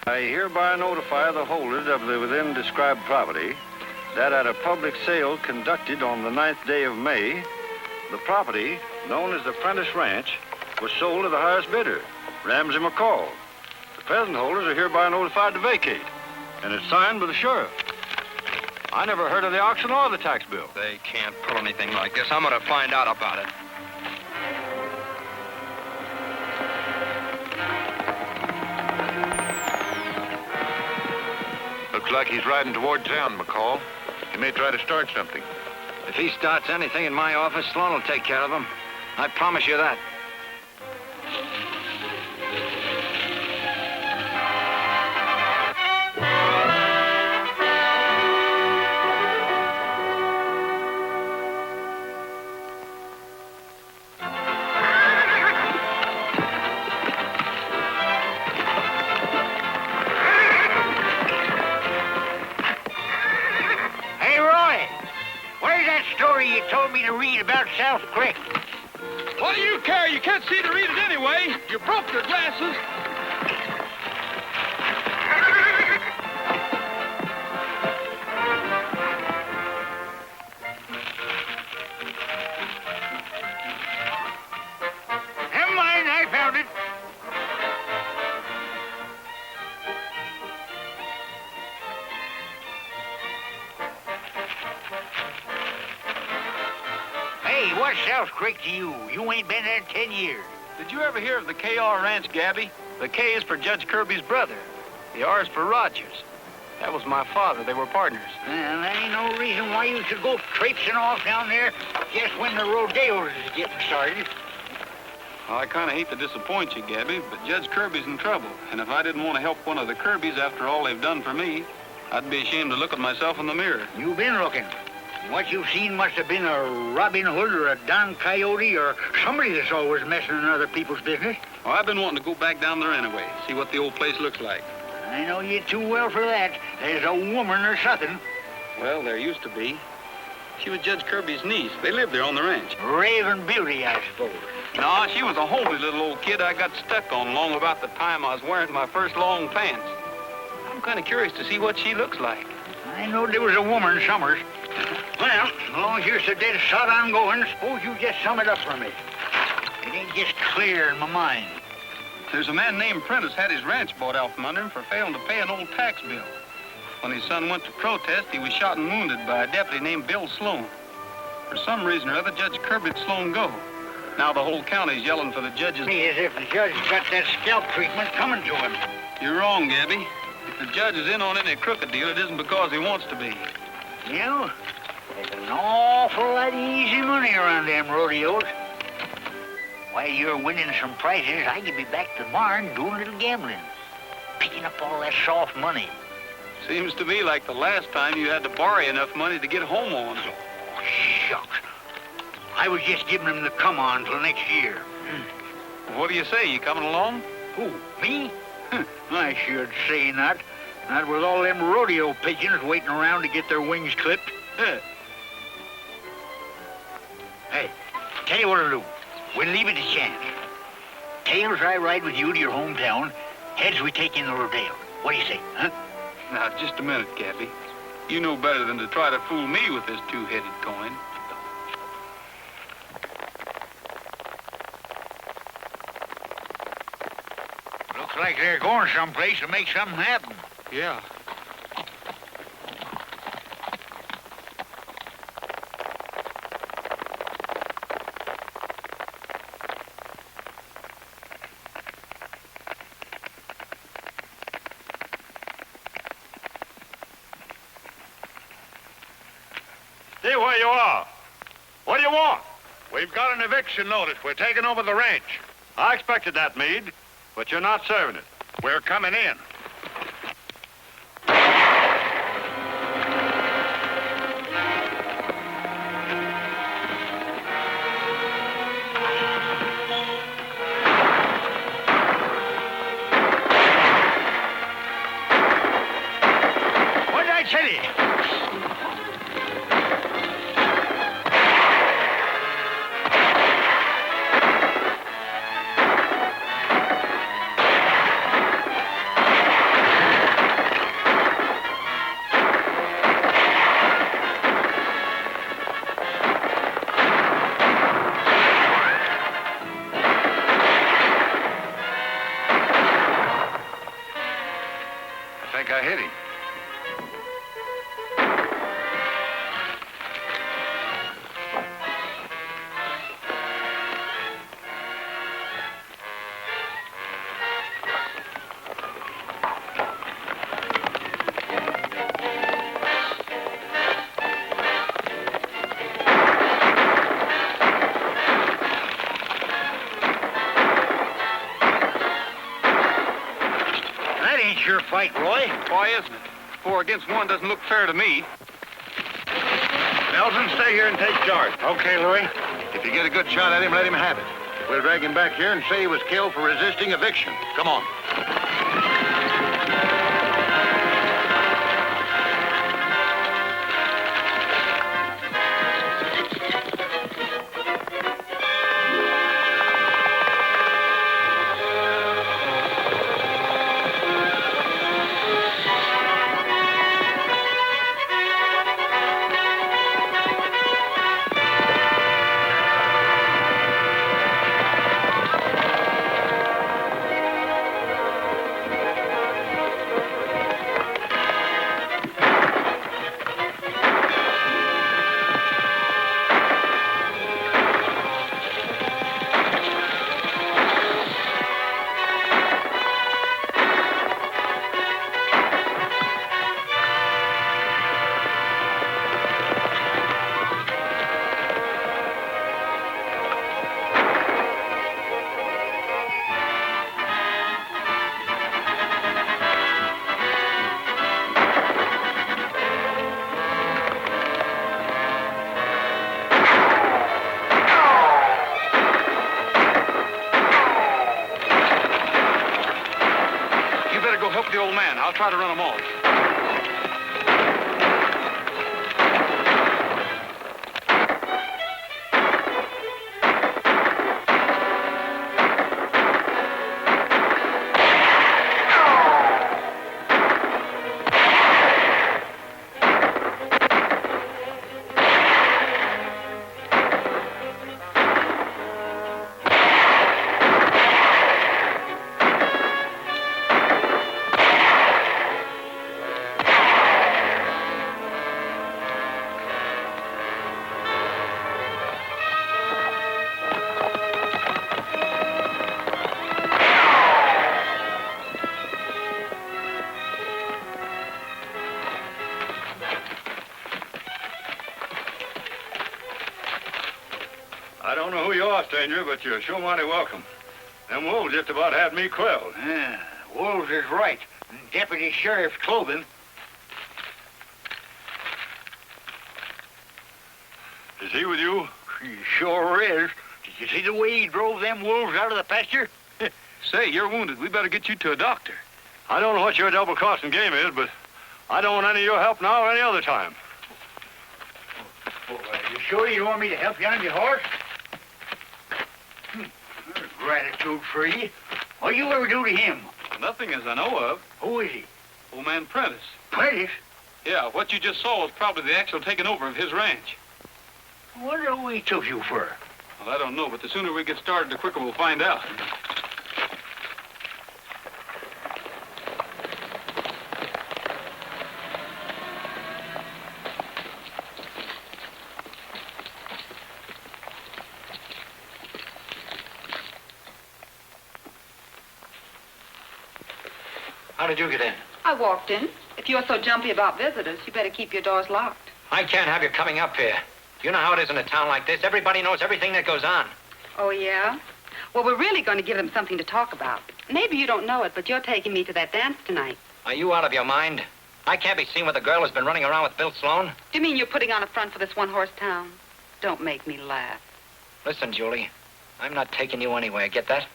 I hereby notify the holders of the within described property that at a public sale conducted on the 9th day of May, the property, known as the Prentice Ranch, was sold to the highest bidder, Ramsey McCall. The present holders are hereby notified to vacate, and it's signed by the sheriff. I never heard of the auction or the tax bill. They can't pull anything like this. I'm going to find out about it. Looks like he's riding toward town, McCall. He may try to start something. If he starts anything in my office, Sloan will take care of him. I promise you that. You told me to read about South Creek. What do you care? You can't see to read it anyway. You broke your glasses. Never mind, I found it. Hey, what's South Creek to you? You ain't been there in 10 years. Did you ever hear of the KR Ranch, Gabby? The K is for Judge Kirby's brother. The R is for Rogers. That was my father. They were partners. Well, there ain't no reason why you should go traipsing off down there just when the rodeos is getting started. Well, I kind of hate to disappoint you, Gabby, but Judge Kirby's in trouble. And if I didn't want to help one of the Kirbys after all they've done for me, I'd be ashamed to look at myself in the mirror. You've been looking. What you've seen must have been a Robin Hood or a Don Coyote or somebody that's always messing in other people's business. Well, I've been wanting to go back down there anyway, see what the old place looks like. I know you too well for that. There's a woman or something. Well, there used to be. She was Judge Kirby's niece. They lived there on the ranch. Raven Beauty, I suppose. No, she was a homely little old kid I got stuck on long about the time I was wearing my first long pants. I'm kind of curious to see what she looks like. I know there was a woman Summers. Well, as long as you're so dead shot on going, suppose you just sum it up for me. It ain't just clear in my mind. There's a man named Prentice had his ranch bought out from under him for failing to pay an old tax bill. When his son went to protest, he was shot and wounded by a deputy named Bill Sloan. For some reason or other, Judge Kirby let Sloan go. Now the whole county's yelling for the judge's... As if the judge got that scalp treatment coming to him. You're wrong, Gabby. If the judge is in on any crooked deal, it isn't because he wants to be. You? There's an awful lot of easy money around them rodeos. While you're winning some prizes, I could be back to the barn doing a little gambling. Picking up all that soft money. Seems to me like the last time you had to borrow enough money to get home on. Oh, shucks. I was just giving them the come on till next year. What do you say? You coming along? Who, me? I should say not. Not with all them rodeo pigeons waiting around to get their wings clipped. Hey, tell you what I'll do. We'll leave it to chance. Tails, I ride with you to your hometown. Heads, we take in the rodeo. What do you say, huh? Now, just a minute, Gabby. You know better than to try to fool me with this two-headed coin. Looks like they're going someplace to make something happen. Yeah. Stay where you are. What do you want? We've got an eviction notice. We're taking over the ranch. I expected that, Meade, but you're not serving it. We're coming in. What did I tell you? think I hit him. That ain't your fight, Roy. Why isn't it? 4 against 1 doesn't look fair to me. Nelson, stay here and take charge. Okay, Louis. If you get a good shot at him, let him have it. We'll drag him back here and say he was killed for resisting eviction. Come on. Help the old man. I'll try to run him off. I don't know who you are, stranger, but you're sure mighty welcome. Them wolves just about had me quelled. Yeah, Wolves is right. Deputy Sheriff's clothing. Is he with you? He sure is. Did you see the way he drove them wolves out of the pasture? Say, you're wounded. We better get you to a doctor. I don't know what your double-crossing game is, but I don't want any of your help now or any other time. Oh, you sure you want me to help you on your horse? There's gratitude for you. What'd you ever do to him? Nothing as I know of. Who is he? Old man Prentice. Prentice? Yeah, what you just saw was probably the actual taking over of his ranch. What do he took you for? Well, I don't know, but the sooner we get started, the quicker we'll find out. How did you get in? I walked in. If you're so jumpy about visitors, you better keep your doors locked. I can't have you coming up here. You know how it is in a town like this. Everybody knows everything that goes on. Oh, yeah? Well, we're really going to give them something to talk about. Maybe you don't know it, but you're taking me to that dance tonight. Are you out of your mind? I can't be seen with a girl who's been running around with Bill Sloan. Do you mean you're putting on a front for this one-horse town? Don't make me laugh. Listen, Julie, I'm not taking you anywhere, get that?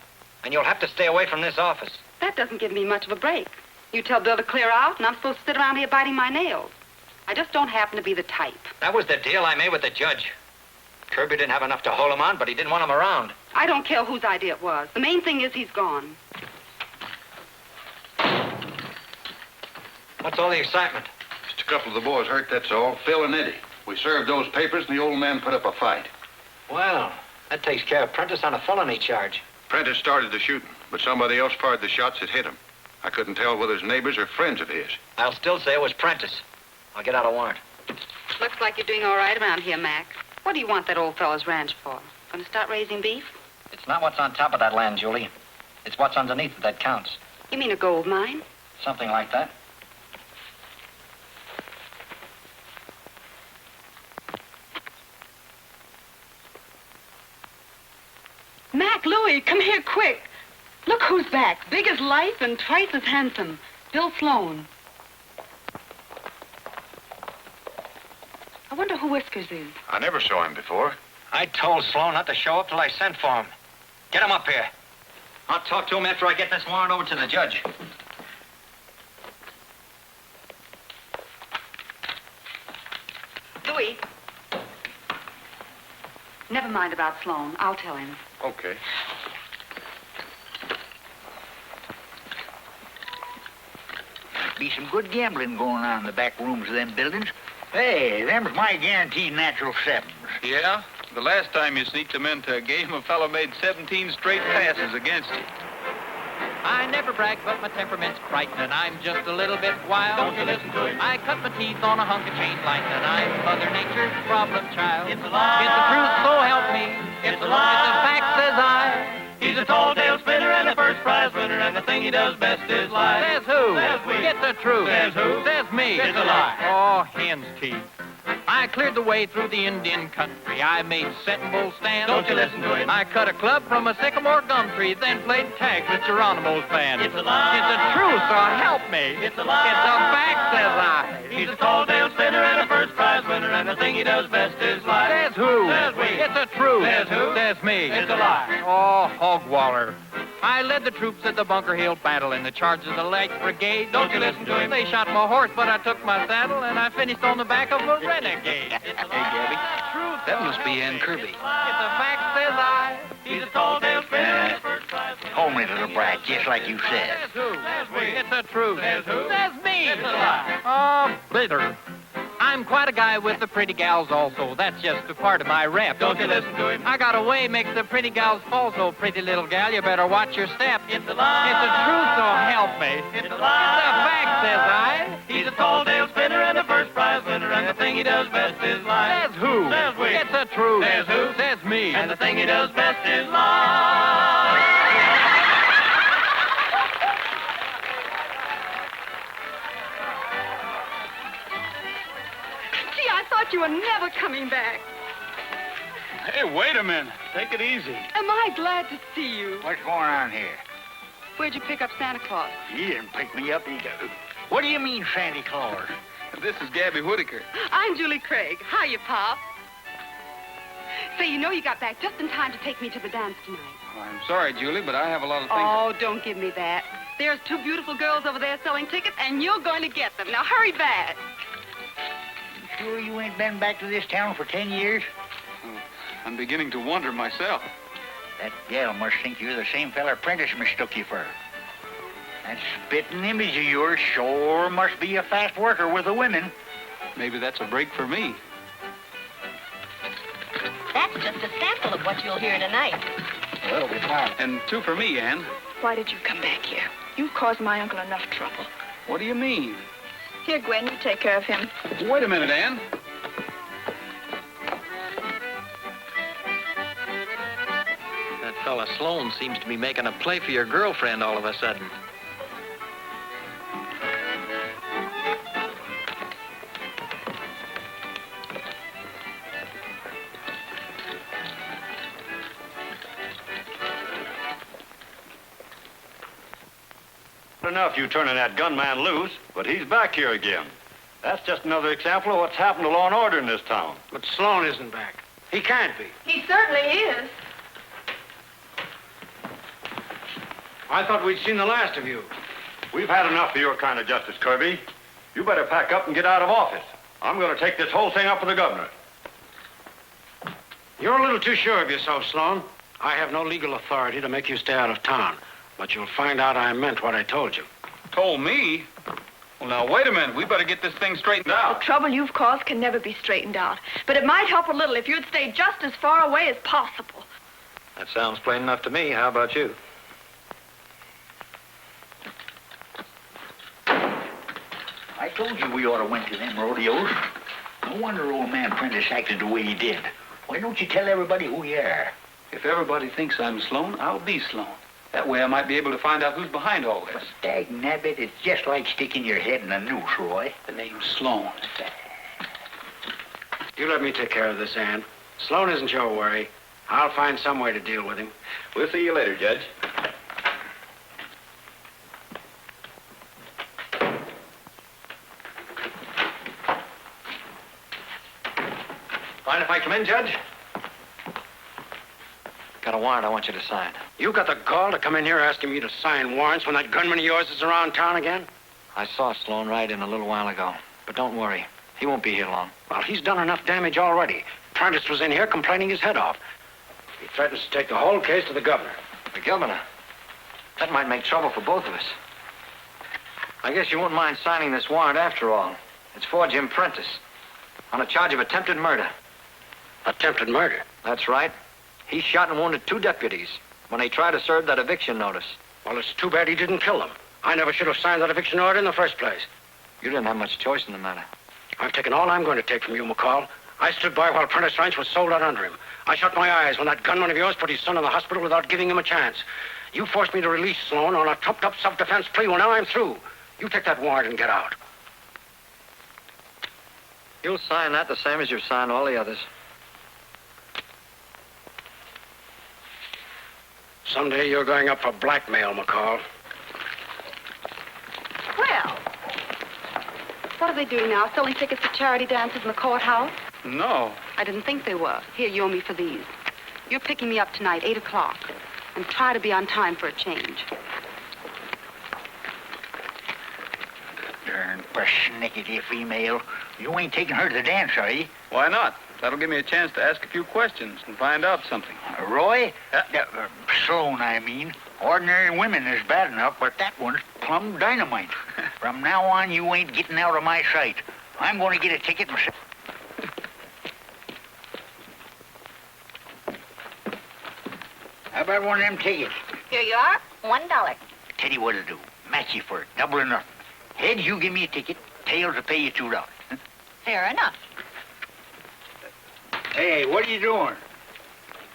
And you'll have to stay away from this office. That doesn't give me much of a break. You tell Bill to clear out, and I'm supposed to sit around here biting my nails. I just don't happen to be the type. That was the deal I made with the judge. Kirby didn't have enough to hold him on, but he didn't want him around. I don't care whose idea it was. The main thing is he's gone. What's all the excitement? Just a couple of the boys hurt, that's all. Phil and Eddie. We served those papers, and the old man put up a fight. Well, that takes care of Prentice on a felony charge. Prentice started the shooting, but somebody else fired the shots that hit him. I couldn't tell whether it's neighbors or friends of his. I'll still say it was Prentice. I'll get out a warrant. Looks like you're doing all right around here, Mac. What do you want that old fellow's ranch for? Gonna start raising beef? It's not what's on top of that land, Julie. It's what's underneath it that counts. You mean a gold mine? Something like that. Mac, Louie, come here quick. Look who's back. Big as life and twice as handsome. Bill Sloan. I wonder who Whiskers is. I never saw him before. I told Sloan not to show up till I sent for him. Get him up here. I'll talk to him after I get this warrant over to the judge. Louie. Never mind about Sloan. I'll tell him. Okay. Be some good gambling going on in the back rooms of them buildings. Hey, them's my guaranteed natural sevens. Yeah? The last time you sneaked them into a game, a fellow made 17 straight passes against you. I never brag, but my temperament's frightening. I'm just a little bit wild. Don't you listen to him. I cut my teeth on a hunk of chain lightning. I'm Mother Nature's problem child. It's a lie. It's the truth, so help me. It's a lie. It's a fact, says I. He's a tall tale spinner and a first prize winner, and the thing he does best is lie. Says who? Says we. Get the truth. Says who? Says me. It's a lie. Oh, hen's teeth. I cleared the way through the Indian country. I made Sitting Bull stand. Don't you listen to him. I cut a club from a sycamore gum tree, then played tag with Geronimo's band. It's a lie. It's the truth, so help me. It's a lie. It's a fact, says I. He's a tall tale spinner and a first prize winner, and the thing he does best is lie. Says who? Says we. It's the truth. Says who? Says me. It's a lie. Oh, hogwaller. I led the troops at the Bunker Hill battle in the charge of the Light Brigade. Don't you listen to him. They shot my horse, but I took my saddle, and I finished on the back of a renegade. Hey, Gabby. Truth. That must be Ann Kirby. It's a fact, says I. He's a tall tale spinner and a first prize winner. Homely little brat, just like you said. Says who? Says we. It's the truth. Says who? Says me. It's a lie. Oh, bitter. I'm quite a guy with the pretty gals also. That's just a part of my rep. Don't you listen to him. I got a way makes the pretty gals fall, so pretty little gal, you better watch your step. It's a lie. It's the truth, so help me. It's a It's lie. a fact, says I. He's a tall tale spinner and a first prize winner, and the thing he does best is lie. Says who? Says we. It's the truth. Says who? Says me. And the thing he does best is lie. Gee, I thought you were never coming back. Hey, wait a minute. Take it easy. Am I glad to see you? What's going on here? Where'd you pick up Santa Claus? He didn't pick me up either. What do you mean, Santa Claus? This is Gabby Whitaker. I'm Julie Craig. Hiya, Pop. Say, you know you got back just in time to take me to the dance tonight. I'm sorry, Julie, but I have a lot of things. Oh, don't give me that. There's two beautiful girls over there selling tickets, and you're going to get them. Now, hurry back. You sure you ain't been back to this town for 10 years? I'm beginning to wonder myself. That gal must think you're the same feller Prentice mistook you for. That spitting image of yours sure must be a fast worker with the women. Maybe that's a break for me. That's just a sample of what you'll hear tonight. Well, we found. And two for me, Ann. Why did you come back here? You've caused my uncle enough trouble. What do you mean? Here, Gwen, you take care of him. Wait a minute, Ann. That fella Sloan seems to be making a play for your girlfriend all of a sudden. Enough you turning that gunman loose, but he's back here again. That's just another example of what's happened to law and order in this town. But Sloan isn't back. He can't be. He certainly is. I thought we'd seen the last of you. We've had enough of your kind of justice, Kirby. You better pack up and get out of office. I'm going to take this whole thing up with the governor. You're a little too sure of yourself, Sloan. I have no legal authority to make you stay out of town. But you'll find out I meant what I told you. Told me? Well, now, wait a minute. We better get this thing straightened The out. trouble you've caused can never be straightened out. But it might help a little if you'd stay just as far away as possible. That sounds plain enough to me. How about you? told you we ought to went to them rodeos. No wonder old man Prentice acted the way he did. Why don't you tell everybody who you are? If everybody thinks I'm Sloan, I'll be Sloan. That way I might be able to find out who's behind all this. Dag nabbit, it's just like sticking your head in a noose, Roy. The name's Sloan. You let me take care of this, Ann. Sloan isn't your worry. I'll find some way to deal with him. We'll see you later, Judge. Mind if I come in, Judge? Got a warrant I want you to sign. You got the gall to come in here asking me to sign warrants when that gunman of yours is around town again? I saw Sloan ride in a little while ago. But don't worry. He won't be here long. Well, he's done enough damage already. Prentice was in here complaining his head off. He threatens to take the whole case to the governor. The governor? That might make trouble for both of us. I guess you won't mind signing this warrant after all. It's for Jim Prentice on a charge of attempted murder. Attempted murder? That's right. He shot and wounded 2 deputies when they tried to serve that eviction notice. Well, it's too bad he didn't kill them. I never should have signed that eviction order in the first place. You didn't have much choice in the matter. I've taken all I'm going to take from you, McCall. I stood by while Prentice Ranch was sold out under him. I shut my eyes when that gunman of yours put his son in the hospital without giving him a chance. You forced me to release Sloan on a trumped-up self-defense plea. Well, now I'm through. You take that warrant and get out. You'll sign that the same as you've signed all the others. Someday you're going up for blackmail, McCall. Well, what are they doing now? Selling tickets to charity dances in the courthouse? No. I didn't think they were. Here, you owe me for these. You're picking me up tonight, 8 o'clock. And try to be on time for a change. Darn persnickety female. You ain't taking her to the dance, are you? Why not? That'll give me a chance to ask a few questions and find out something. Roy? Sloan, I mean. Ordinary women is bad enough, but that one's plumb dynamite. From now on, you ain't getting out of my sight. I'm going to get a ticket and... How about one of them tickets? Here you are. $1. Tell you what to do. Match you for it. Double or nothing. Heads, you give me a ticket. Tails, will pay you $2. Fair enough. Hey, what are you doing?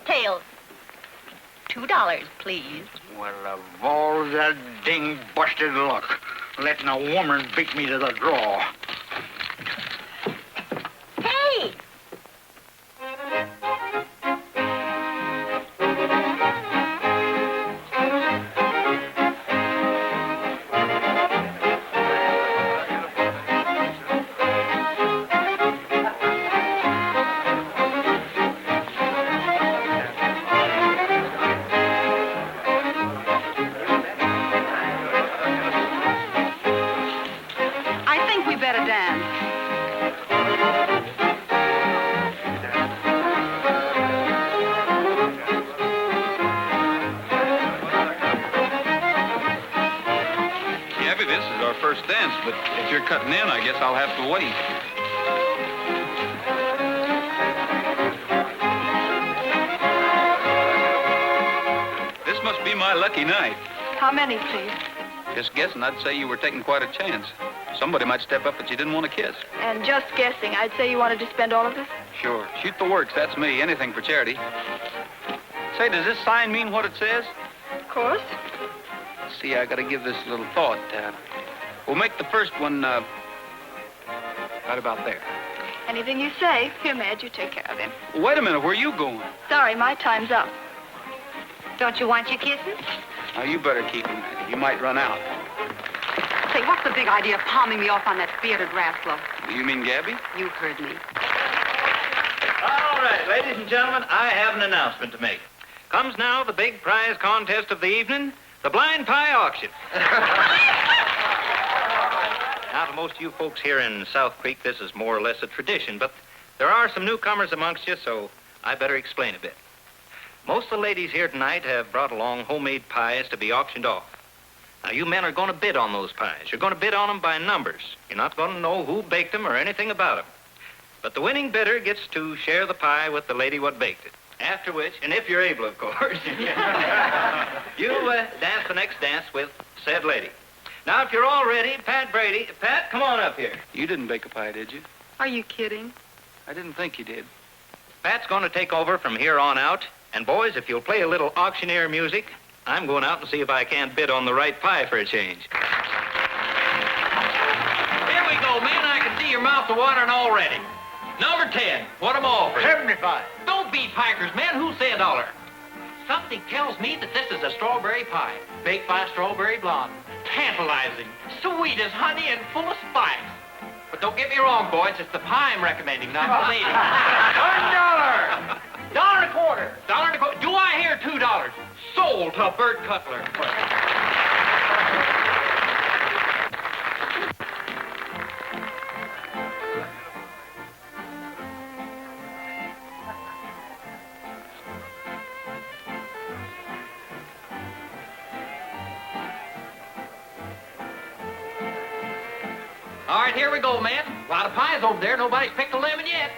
Tails. $2, please. Well, of all that ding busted luck, letting a woman beat me to the draw. Hey! But if you're cutting in, I guess I'll have to wait. This must be my lucky night. How many, please? Just guessing, I'd say you were taking quite a chance. Somebody might step up that you didn't want to kiss. And just guessing, I'd say you wanted to spend all of this? Sure. Shoot the works, that's me. Anything for charity. Say, does this sign mean what it says? Of course. See, I gotta give this a little thought. We'll make the first one, right about there. Anything you say. Here, Madge, you take care of him. Wait a minute, where are you going? Sorry, my time's up. Don't you want your kisses? Now, you better keep them. You might run out. Say, what's the big idea of palming me off on that bearded rascal? You mean Gabby? You heard me. All right, ladies and gentlemen, I have an announcement to make. Comes now the big prize contest of the evening, the blind pie auction. Now, to most of you folks here in South Creek, this is more or less a tradition, but there are some newcomers amongst you, so I better explain a bit. Most of the ladies here tonight have brought along homemade pies to be auctioned off. Now, you men are going to bid on those pies. You're going to bid on them by numbers. You're not going to know who baked them or anything about them. But the winning bidder gets to share the pie with the lady what baked it. After which, and if you're able, of course, you dance the next dance with said lady. Now, if you're all ready, Pat Brady. Pat, come on up here. You didn't bake a pie, did you? Are you kidding? I didn't think you did. Pat's going to take over from here on out. And boys, if you'll play a little auctioneer music, I'm going out and see if I can't bid on the right pie for a change. Here we go, man. I can see your mouth watering already. Number 10. What am I offering? 75. Don't be pikers, man. Who said $1? Something tells me that this is a strawberry pie, baked by a strawberry blonde. Tantalizing, sweet as honey, and full of spice. But don't get me wrong, boys. It's the pie I'm recommending, not the lady. $1. $1.25. $1.25. Do I hear $2? Sold to Bert Cutler. All right, here we go, man. A lot of pies over there. Nobody's picked a lemon yet.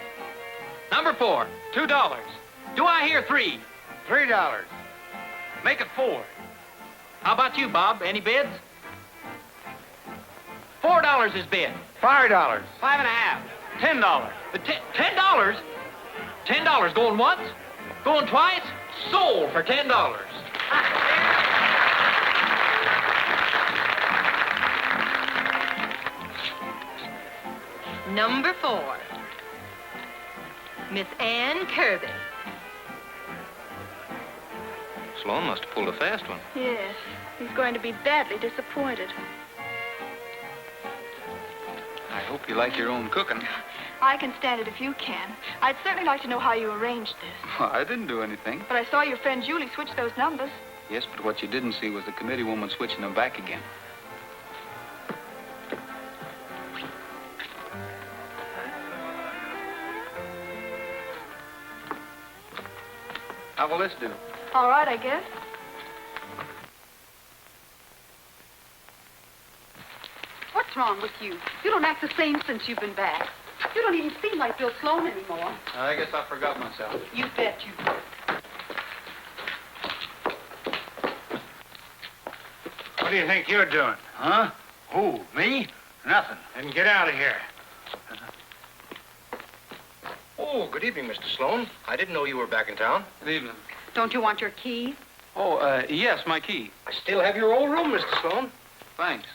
Number 4, $2. Do I hear 3? $3. Make it 4. How about you, Bob? Any bids? $4 is bid. $5. 5.5. $10. $10? $10 going once? Going twice? Sold for $10. Number 4. Miss Ann Kirby. Sloan must have pulled a fast one. Yes, he's going to be badly disappointed. I hope you like your own cooking. I can stand it if you can. I'd certainly like to know how you arranged this. Well, I didn't do anything. But I saw your friend Julie switch those numbers. Yes, but what you didn't see was the committee woman switching them back again. How will this do? All right, I guess. What's wrong with you? You don't act the same since you've been back. You don't even seem like Bill Sloan anymore. I guess I forgot myself. You bet you did. What do you think you're doing? Huh? Who? Me? Nothing. Then get out of here. Oh, good evening, Mr. Sloan. I didn't know you were back in town. Good evening. Don't you want your key? Oh, yes, my key. I still have your old room, Mr. Sloan. Thanks.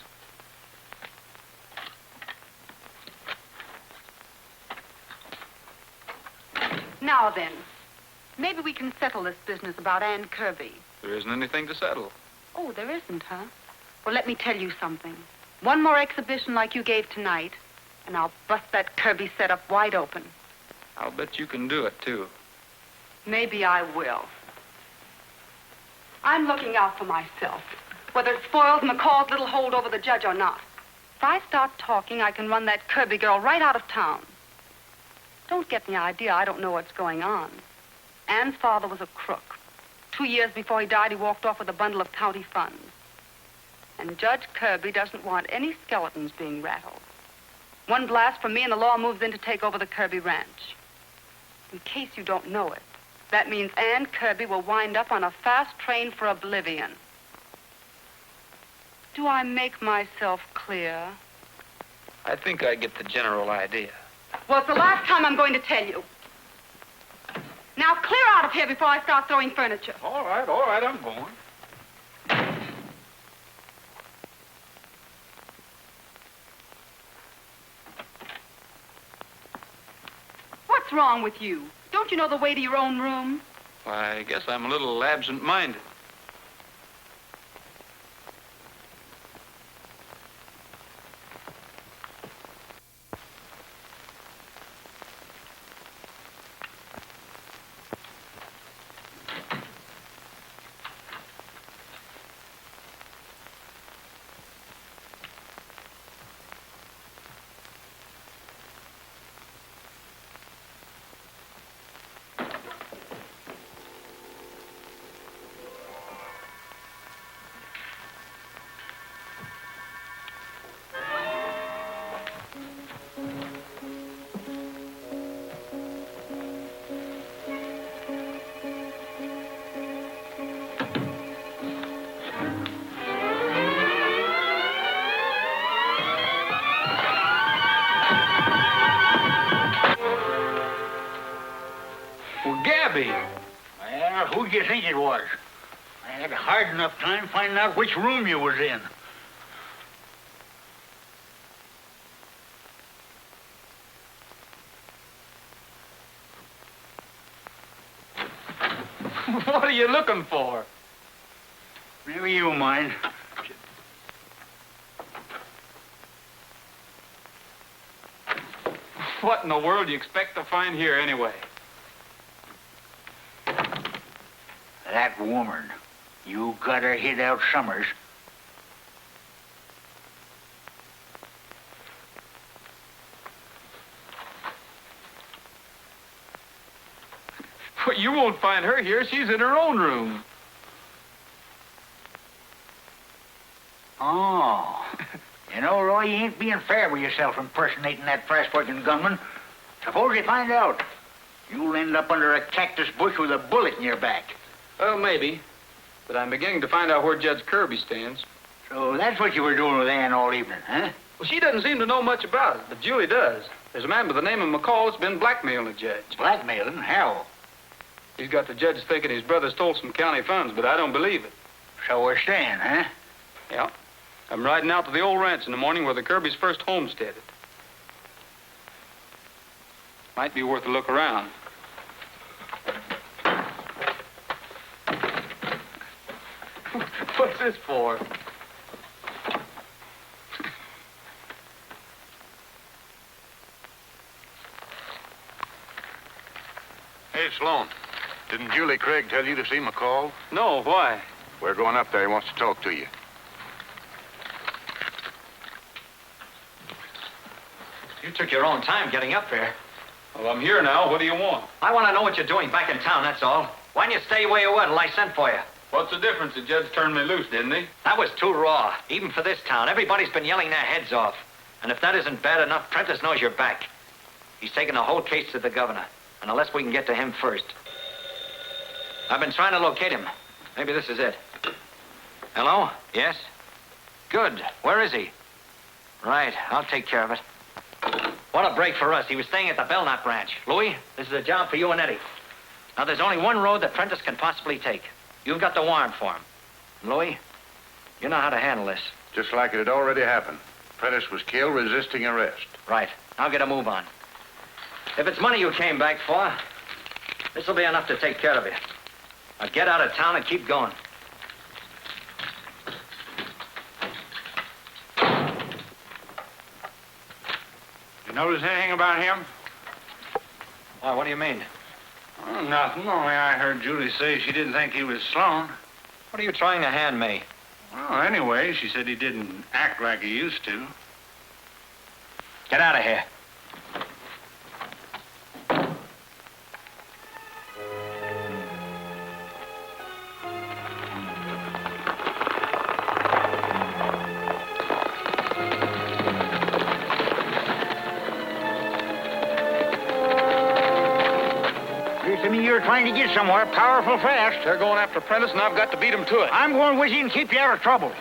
Now then, maybe we can settle this business about Ann Kirby. There isn't anything to settle. Oh, there isn't, huh? Well, let me tell you something. One more exhibition like you gave tonight, and I'll bust that Kirby setup wide open. I'll bet you can do it, too. Maybe I will. I'm looking out for myself, whether it spoils McCall's little hold over the judge or not. If I start talking, I can run that Kirby girl right out of town. Don't get the idea I don't know what's going on. Ann's father was a crook. 2 years before he died, he walked off with a bundle of county funds. And Judge Kirby doesn't want any skeletons being rattled. One blast from me and the law moves in to take over the Kirby ranch. In case you don't know it, that means Ann Kirby will wind up on a fast train for oblivion. Do I make myself clear? I think I get the general idea. Well, it's the last time I'm going to tell you. Now clear out of here before I start throwing furniture. All right, I'm going. What's wrong with you? Don't you know the way to your own room? Why, I guess I'm a little absent-minded. Gabby. Well, who'd you think it was? I had a hard enough time finding out which room you was in. What are you looking for? Never you mind. What in the world do you expect to find here anyway? That woman. You got her hid out summers. Well, you won't find her here. She's in her own room. Oh. You know, Roy, you ain't being fair with yourself impersonating that fast-working gunman. Suppose they find out. You'll end up under a cactus bush with a bullet in your back. Well, maybe. But I'm beginning to find out where Judge Kirby stands. So that's what you were doing with Ann all evening, huh? Well, she doesn't seem to know much about it, but Julie does. There's a man by the name of McCall that's been blackmailing the judge. Blackmailing? How? He's got the judge thinking his brother stole some county funds, but I don't believe it. So we're staying, huh? Yeah. I'm riding out to the old ranch in the morning where the Kirbys first homesteaded. Might be worth a look around. What's this for? Hey, Sloan. Didn't Julie Craig tell you to see McCall? No, why? We're going up there. He wants to talk to you. You took your own time getting up there. Well, I'm here now. What do you want? I want to know what you're doing back in town, that's all. Why didn't you stay where you were till I sent for you? What's the difference? The judge turned me loose, didn't he? That was too raw, even for this town. Everybody's been yelling their heads off. And if that isn't bad enough, Prentice knows you're back. He's taking the whole case to the governor. And unless we can get to him first. I've been trying to locate him. Maybe this is it. Hello? Yes? Good. Where is he? Right. I'll take care of it. What a break for us. He was staying at the Belknap Ranch. Louis, this is a job for you and Eddie. Now, there's only one road that Prentice can possibly take. You've got the warrant for him. Louis, you know how to handle this. Just like it had already happened. Prentice was killed resisting arrest. Right. I'll get a move on. If it's money you came back for, this will be enough to take care of you. Now get out of town and keep going. You notice anything about him? Why, what do you mean? Oh, nothing. Only I heard Julie say she didn't think he was Sloan. What are you trying to hand me? Well, anyway, she said he didn't act like he used to. Get out of here. To me, you're trying to get somewhere powerful fast. They're going after Prentice, and I've got to beat him to it. I'm going with you and keep you out of trouble.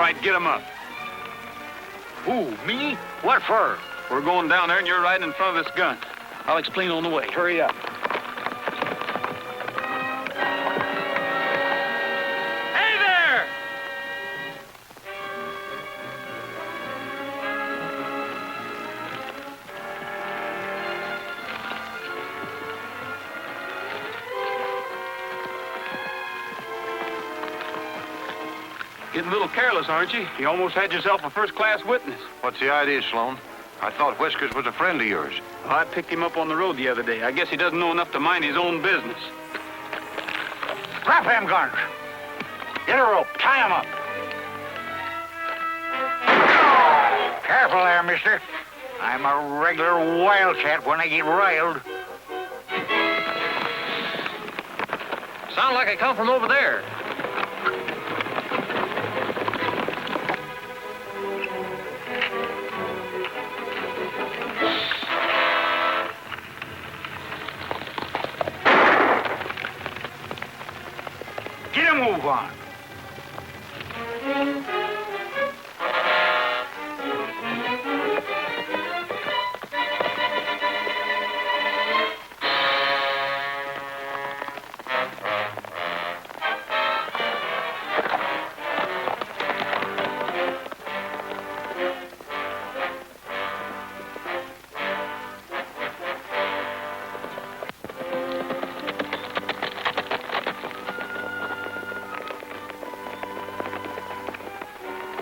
right, get him up. Who, me? What for? We're going down there and you're riding in front of this gun. I'll explain on the way. Hurry up. Hey there! Getting a little careless, aren't you? You almost had yourself a first-class witness. What's the idea, Sloan? I thought Whiskers was a friend of yours. I picked him up on the road the other day. I guess he doesn't know enough to mind his own business. Drop them guns. Get a rope. Tie him up. Careful there, mister. I'm a regular wildcat when I get riled. Sound like I come from over there. Get a move on.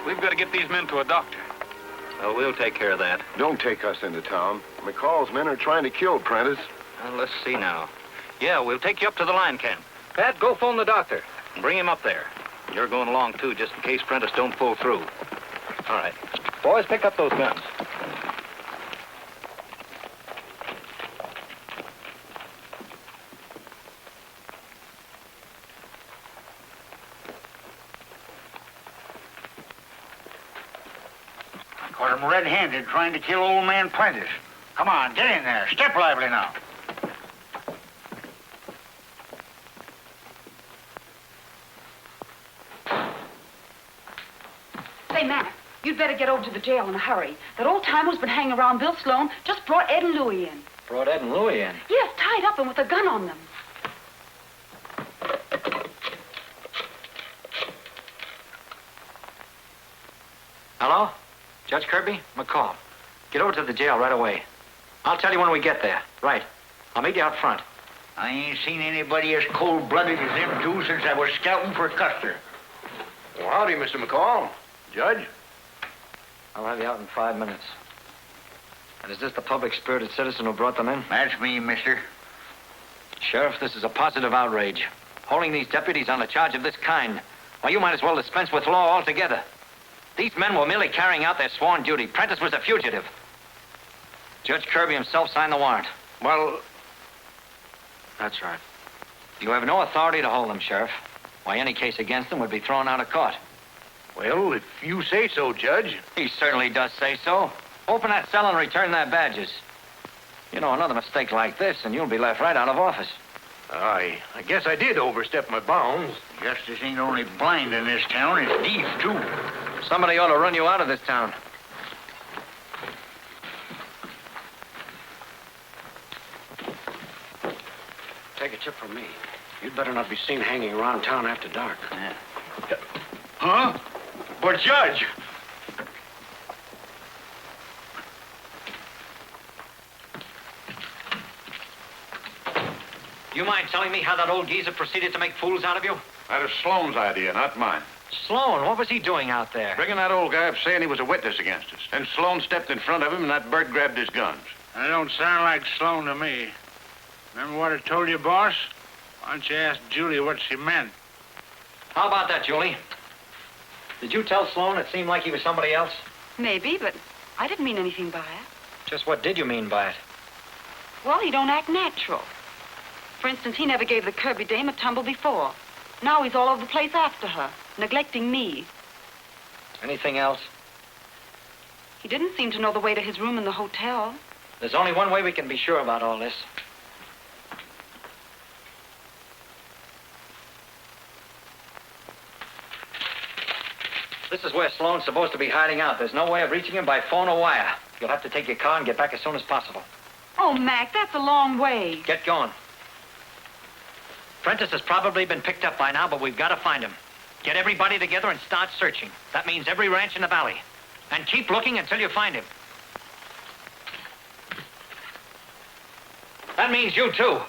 We've got to get these men to a doctor. Well, we'll take care of that. Don't take us into town. McCall's men are trying to kill Prentice. Well, let's see now. Yeah, we'll take you up to the line camp. Pat, go phone the doctor and bring him up there. You're going along, too, just in case Prentice don't pull through. All right. Boys, pick up those guns. Caught him red-handed trying to kill old man Prentice. Come on, get in there. Step lively now. Say, Matt, you'd better get over to the jail in a hurry. That old timer's been hanging around Bill Sloan, just brought Ed and Louie in. Brought Ed and Louie in? Yes, tied up and with a gun on them. Hello? Judge Kirby? McCall. Get over to the jail right away. I'll tell you when we get there. Right. I'll meet you out front. I ain't seen anybody as cold-blooded as them two since I was scouting for Custer. Well, howdy, Mr. McCall. Judge? I'll have you out in 5 minutes. And is this the public-spirited citizen who brought them in? That's me, mister. Sheriff, this is a positive outrage. Holding these deputies on a charge of this kind. Why, you might as well dispense with law altogether. These men were merely carrying out their sworn duty. Prentice was a fugitive. Judge Kirby himself signed the warrant. Well, That's right. You have no authority to hold them, Sheriff. Why, any case against them would be thrown out of court. well, if you say so, Judge. He certainly does say so. Open that cell and return their badges. You know, another mistake like this, and you'll be left right out of office. I guess I did overstep my bounds. Justice ain't only blind in this town, it's deep, too. Somebody ought to run you out of this town. Take a tip from me. You'd better not be seen hanging around town after dark. Yeah. Huh? But, Judge... Do you mind telling me how that old geezer proceeded to make fools out of you? That is Sloan's idea, not mine. Sloan, what was he doing out there? Bringing that old guy up saying he was a witness against us. Then Sloan stepped in front of him and that bird grabbed his guns. That don't sound like Sloan to me. Remember what I told you, boss? Why don't you ask Julie what she meant? How about that, Julie? Did you tell Sloan it seemed like he was somebody else? Maybe, but I didn't mean anything by it. Just what did you mean by it? Well, he don't act natural. For instance, he never gave the Kirby dame a tumble before. Now he's all over the place after her, neglecting me. Anything else? He didn't seem to know the way to his room in the hotel. There's only one way we can be sure about all this. This is where Sloan's supposed to be hiding out. There's no way of reaching him by phone or wire. You'll have to take your car and get back as soon as possible. Oh, Mac, that's a long way. Get going. Prentice has probably been picked up by now, but we've got to find him. Get everybody together and start searching. That means every ranch in the valley. And keep looking until you find him. That means you, too.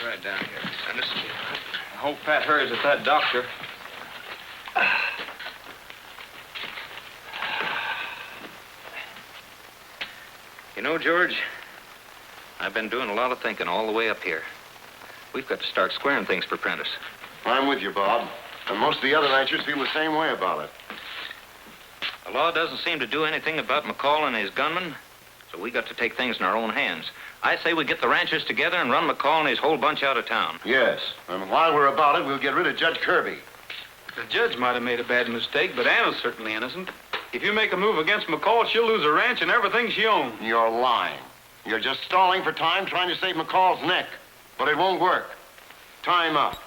Right down here. And this, I hope Pat hurries at that doctor. You know, George, I've been doing a lot of thinking all the way up here. We've got to start squaring things for Prentice. I'm with you, Bob. And most of the other ranchers feel the same way about it. The law doesn't seem to do anything about McCall and his gunmen, so we got to take things in our own hands. I say we get the ranchers together and run McCall and his whole bunch out of town. Yes. And while we're about it, we'll get rid of Judge Kirby. The judge might have made a bad mistake, but Anna's certainly innocent. If you make a move against McCall, she'll lose her ranch and everything she owns. You're lying. You're just stalling for time, trying to save McCall's neck. But it won't work. Time up.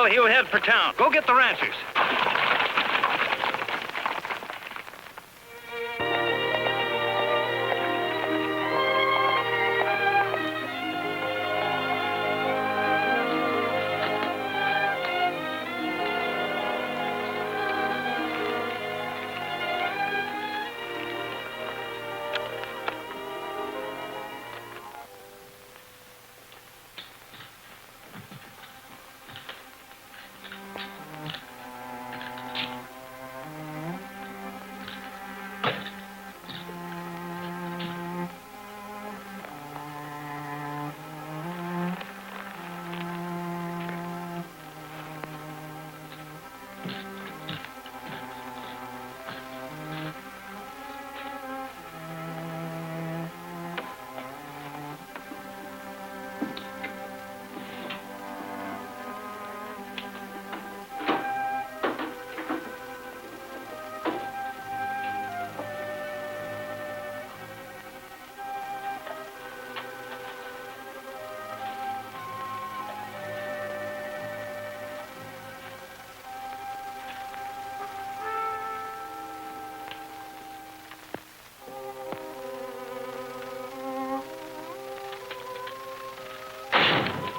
You head for town. Go get the ranchers.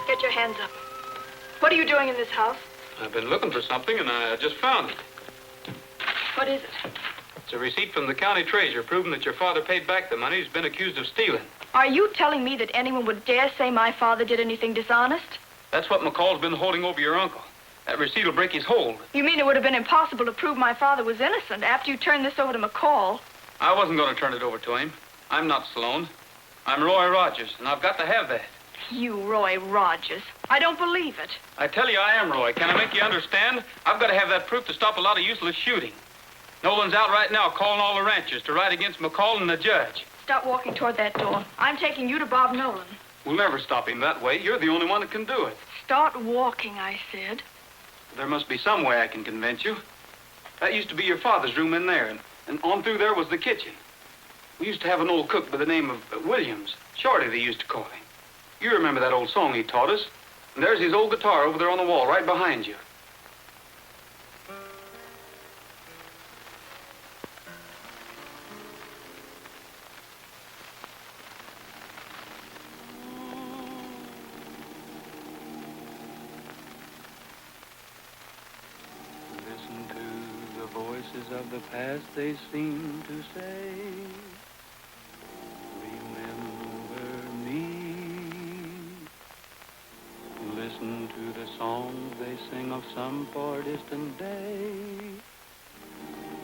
Get your hands up. What are you doing in this house? I've been looking for something, and I just found it. What is it? It's a receipt from the county treasurer proving that your father paid back the money he's been accused of stealing. Are you telling me that anyone would dare say my father did anything dishonest? That's what McCall's been holding over your uncle. That receipt will break his hold. You mean it would have been impossible to prove my father was innocent after you turned this over to McCall? I wasn't going to turn it over to him. I'm not Sloan. I'm Roy Rogers, and I've got to have that. You, Roy Rogers. I don't believe it. I tell you, I am Roy. Can I make you understand? I've got to have that proof to stop a lot of useless shooting. Nolan's out right now calling all the ranchers to ride against McCall and the judge. Start walking toward that door. I'm taking you to Bob Nolan. We'll never stop him that way. You're the only one that can do it. Start walking, I said. There must be some way I can convince you. That used to be your father's room in there, and on through there was the kitchen. We used to have an old cook by the name of Williams. Shorty, they used to call him. You remember that old song he taught us? And there's his old guitar over there on the wall, right behind you. Listen to the voices of the past, they seem to say, remember me. Listen to the songs they sing of some far distant day.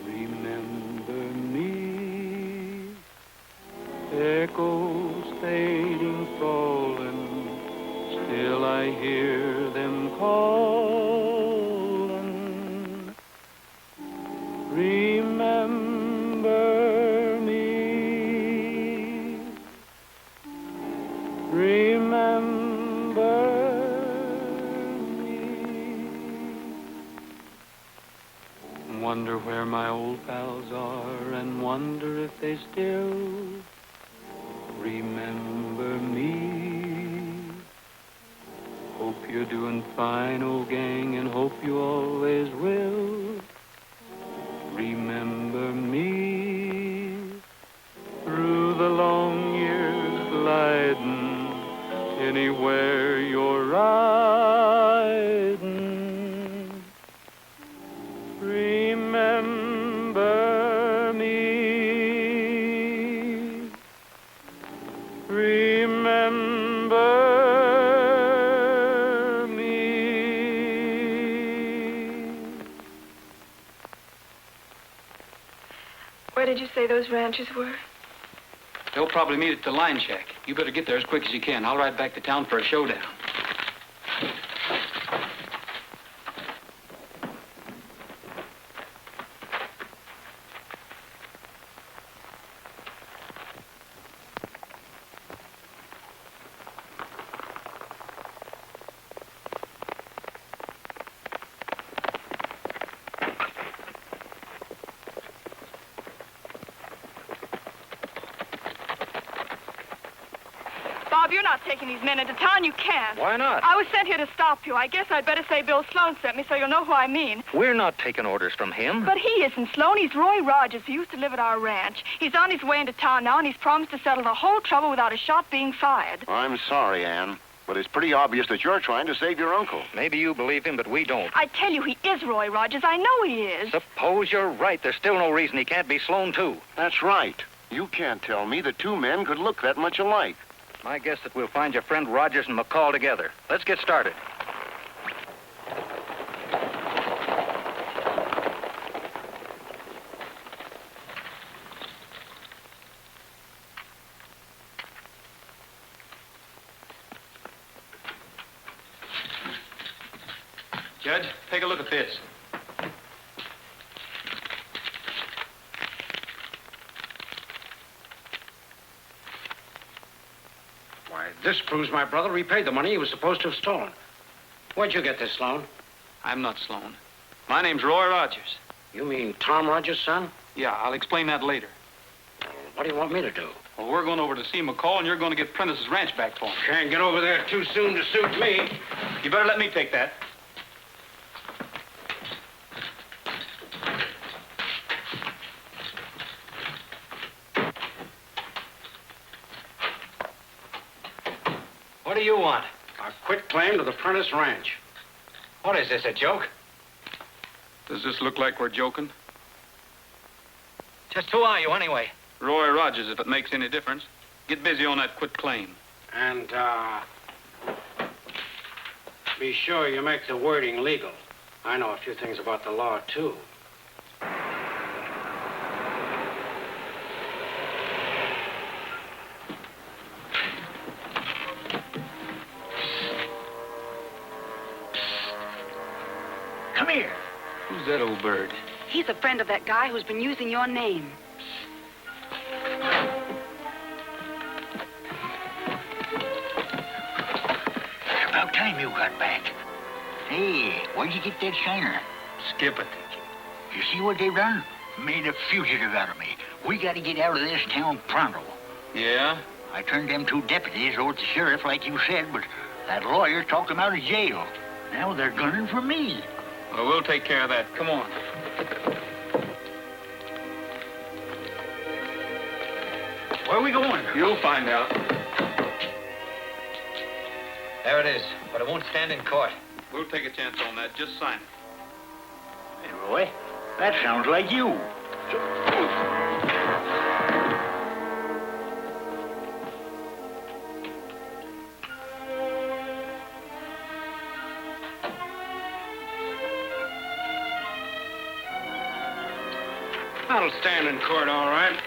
Remember me. Echoes fading, falling, still I hear them calling. Remember me. Remember. Wonder where my old pals are, and wonder if they still remember me. Hope you're doing fine, old gang, and hope you always will remember me. Through the long years gliding, anywhere you're riding, remember me. Remember me. Where did you say those ranches were? They'll probably meet at the line shack. You better get there as quick as you can. I'll ride back to town for a showdown. Bob, you're not taking these men into town. You can't. Why not? I was sent here to stop you. I guess I'd better say Bill Sloan sent me so you'll know who I mean. We're not taking orders from him. But he isn't, Sloan. He's Roy Rogers, who used to live at our ranch. He's on his way into town now, and he's promised to settle the whole trouble without a shot being fired. I'm sorry, Ann, but it's pretty obvious that you're trying to save your uncle. Maybe you believe him, but we don't. I tell you, he is Roy Rogers. I know he is. Suppose you're right. There's still no reason he can't be Sloan, too. That's right. You can't tell me that two men could look that much alike. I guess that we'll find your friend Rogers and McCall together. Let's get started. Judge, take a look at this. Why, this proves my brother repaid the money he was supposed to have stolen. Where'd you get this, Sloan? I'm not Sloan. My name's Roy Rogers. You mean Tom Rogers' son? Yeah, I'll explain that later. What do you want me to do? Well, we're going over to see McCall, and you're going to get Prentice's ranch back for him. Can't get over there too soon to suit me. You better let me take that. What do you want? A quit claim to the Prentice Ranch. What is this, a joke? Does this look like we're joking? Just who are you, anyway? Roy Rogers, if it makes any difference. Get busy on that quit claim. And, be sure you make the wording legal. I know a few things about the law, too. Come here. Who's that old bird? He's a friend of that guy who's been using your name. It's about time you got back. Hey, where'd you get that shiner? Skip it. You see what they've done? Made a fugitive out of me. We got to get out of this town pronto. Yeah? I turned them 2 deputies over to the sheriff, like you said, but that lawyer talked them out of jail. Now they're gunning for me. Well, we'll take care of that. Come on. Where are we going? You'll find out. There it is, but it won't stand in court. We'll take a chance on that. Just sign it. Hey, Roy, that sounds like you. That'll stand in court, all right.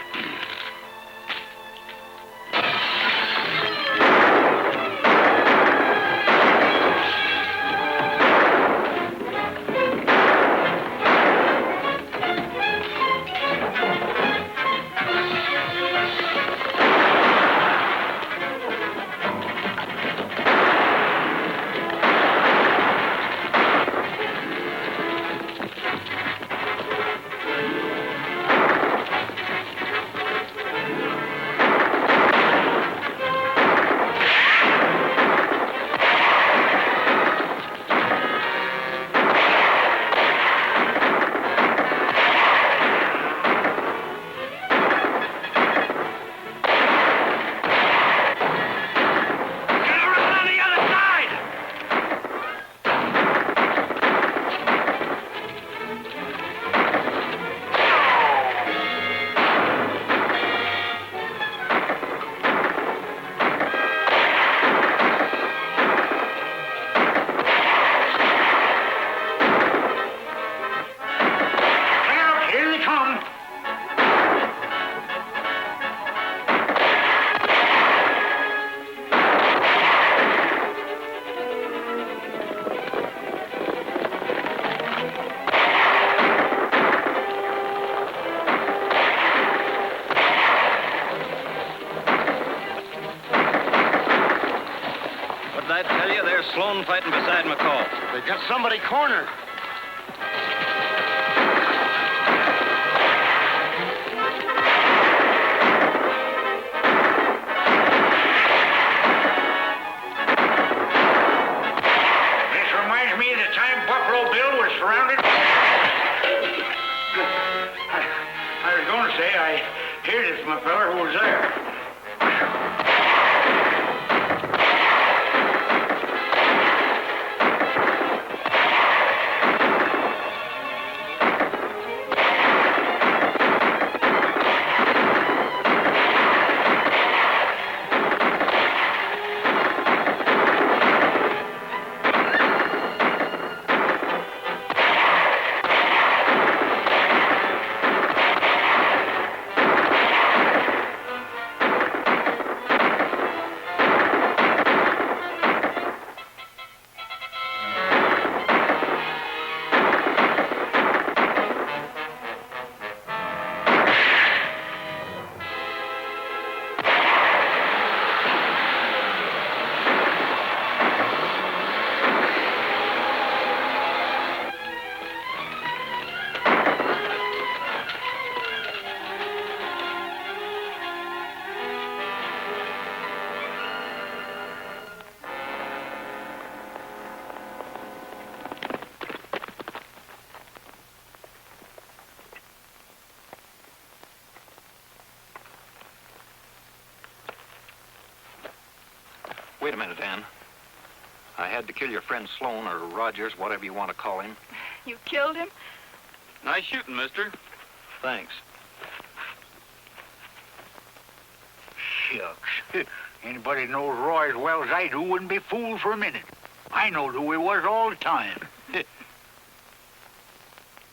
Sloan fighting beside McCall. They got somebody cornered. This reminds me of the time Buffalo Bill was surrounded. I was going to say, I heard it from a feller who was there. Wait a minute, Ann. I had to kill your friend Sloan, or Rogers, whatever you want to call him. You killed him? Nice shooting, mister. Thanks. Shucks. Anybody that knows Roy as well as I do wouldn't be fooled for a minute. I knowed who he was all the time.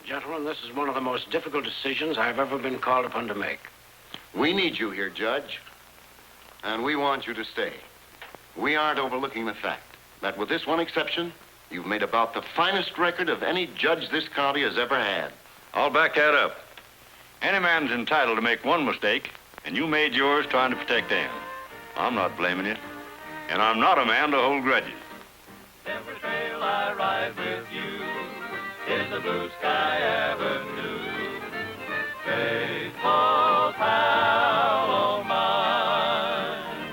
Gentlemen, this is one of the most difficult decisions I've ever been called upon to make. We need you here, Judge. And we want you to stay. We aren't overlooking the fact that with this one exception, you've made about the finest record of any judge this county has ever had. I'll back that up. Any man's entitled to make one mistake, and you made yours trying to protect Ann. I'm not blaming you, and I'm not a man to hold grudges. Every trail I ride with you is a blue sky avenue. Faithful pal of mine,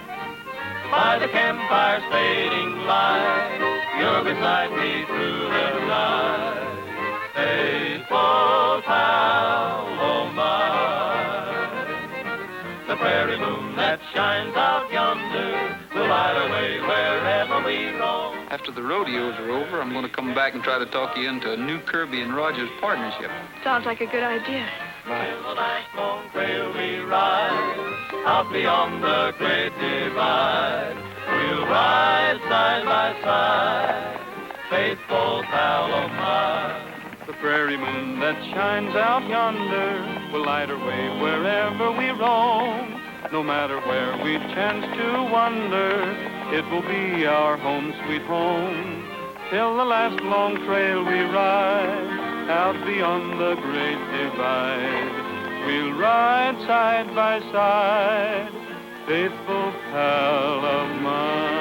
by the campire's fading light, you're beside me through the night. Faithful pal of mine, the prairie moon that shines out yonder will light our way wherever we roam. After the rodeos are over, I'm going to come back and try to talk you into a new Kirby and Rogers partnership. Sounds like a good idea. In the last long trail we ride, out beyond the great divide, we'll ride side by side, faithful pal of mine. The prairie moon that shines out yonder will light our way wherever we roam. No matter where we chance to wander, it will be our home, sweet home. Till the last long trail we ride, out beyond the great divide, we'll ride side by side, faithful pal of mine.